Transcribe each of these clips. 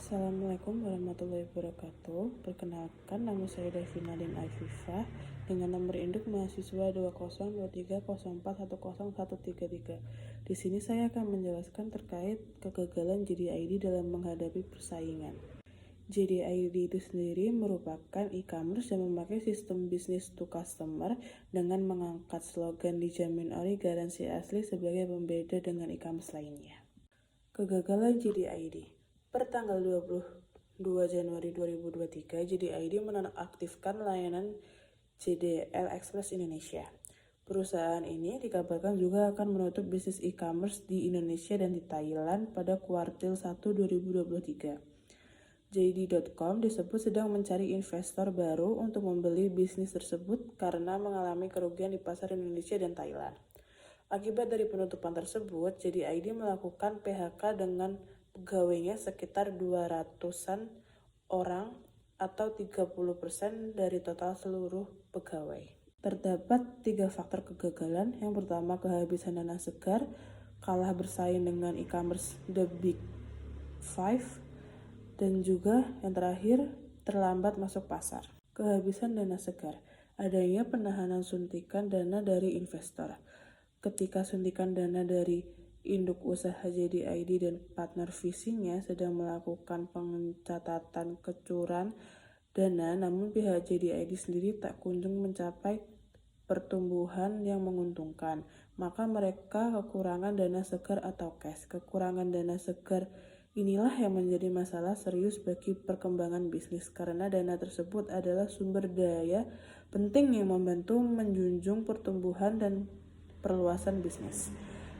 Assalamualaikum warahmatullahi wabarakatuh. Perkenalkan, nama saya Davina Din Afifah dengan nomor induk mahasiswa 2023041013. Di sini saya akan menjelaskan terkait kegagalan JDID dalam menghadapi persaingan. JDID itu sendiri merupakan e-commerce yang memakai sistem business to customer dengan mengangkat slogan dijamin ori garansi asli sebagai pembeda dengan e-commerce lainnya. Kegagalan JDID. Per tanggal 22 Januari 2023, JDID menonaktifkan layanan JDL Express Indonesia. Perusahaan ini dikabarkan juga akan menutup bisnis e-commerce di Indonesia dan di Thailand pada kuartil 1 2023. JD.com disebut sedang mencari investor baru untuk membeli bisnis tersebut karena mengalami kerugian di pasar Indonesia dan Thailand. Akibat dari penutupan tersebut, JDID melakukan PHK dengan pegawainya sekitar 200-an orang atau 30% dari total seluruh pegawai. Terdapat 3 faktor kegagalan. Yang pertama, kehabisan dana segar, kalah bersaing dengan e-commerce The Big Five, dan juga yang terakhir, terlambat masuk pasar. Kehabisan dana segar, adanya penahanan suntikan dana dari investor. Ketika suntikan dana dari induk usaha JDID dan partner visinya sedang melakukan pencatatan kecurangan dana, namun pihak JDID sendiri tak kunjung mencapai pertumbuhan yang menguntungkan, maka mereka kekurangan dana segar atau cash. Kekurangan dana segar inilah yang menjadi masalah serius bagi perkembangan bisnis, karena dana tersebut adalah sumber daya penting yang membantu menjunjung pertumbuhan dan perluasan bisnis.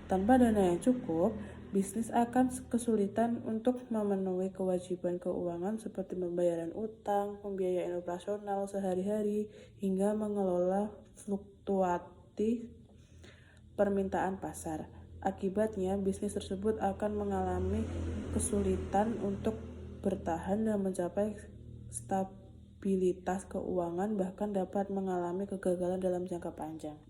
Tanpa dana yang cukup, bisnis akan kesulitan untuk memenuhi kewajiban keuangan seperti pembayaran utang, pembiayaan operasional sehari-hari, hingga mengelola fluktuatif permintaan pasar. Akibatnya, bisnis tersebut akan mengalami kesulitan untuk bertahan dan mencapai stabilitas keuangan, bahkan dapat mengalami kegagalan dalam jangka panjang.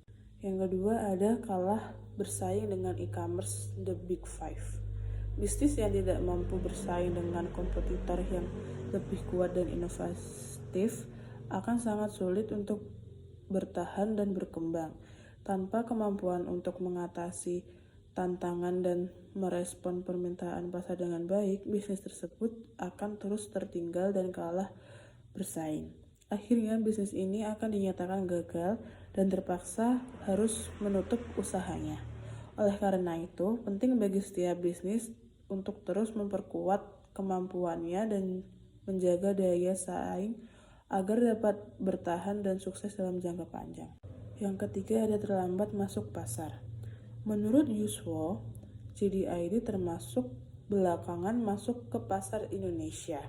Yang kedua ada kalah bersaing dengan e-commerce The Big Five. Bisnis yang tidak mampu bersaing dengan kompetitor yang lebih kuat dan inovatif akan sangat sulit untuk bertahan dan berkembang. Tanpa kemampuan untuk mengatasi tantangan dan merespon permintaan pasar dengan baik, bisnis tersebut akan terus tertinggal dan kalah bersaing. Akhirnya bisnis ini akan dinyatakan gagal dan terpaksa harus menutup usahanya. Oleh karena itu, penting bagi setiap bisnis untuk terus memperkuat kemampuannya dan menjaga daya saing agar dapat bertahan dan sukses dalam jangka panjang. Yang ketiga ada terlambat masuk pasar. Menurut Yuswo, JDID termasuk belakangan masuk ke pasar Indonesia,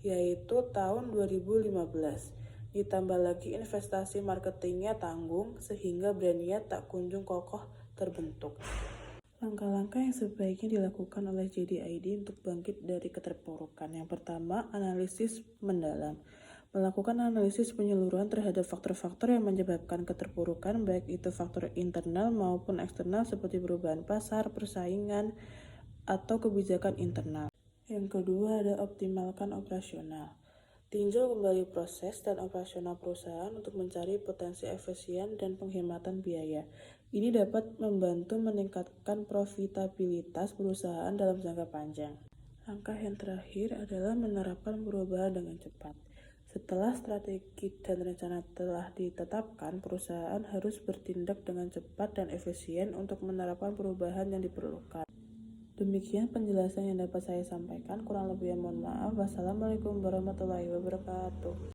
yaitu tahun 2015. Ditambah lagi investasi marketingnya tanggung sehingga brandnya tak kunjung kokoh terbentuk. Langkah-langkah yang sebaiknya dilakukan oleh JDID untuk bangkit dari keterpurukan. Yang pertama, analisis mendalam. Melakukan analisis penyeluruhan terhadap faktor-faktor yang menyebabkan keterpurukan, baik itu faktor internal maupun eksternal seperti perubahan pasar, persaingan, atau kebijakan internal. Yang kedua ada optimalkan operasional. Tinjau kembali proses dan operasional perusahaan untuk mencari potensi efisien dan penghematan biaya. Ini dapat membantu meningkatkan profitabilitas perusahaan dalam jangka panjang. Langkah yang terakhir adalah menerapkan perubahan dengan cepat. Setelah strategi dan rencana telah ditetapkan, perusahaan harus bertindak dengan cepat dan efisien untuk menerapkan perubahan yang diperlukan. Demikian penjelasan yang dapat saya sampaikan. Kurang lebihnya mohon maaf. Wassalamualaikum warahmatullahi wabarakatuh.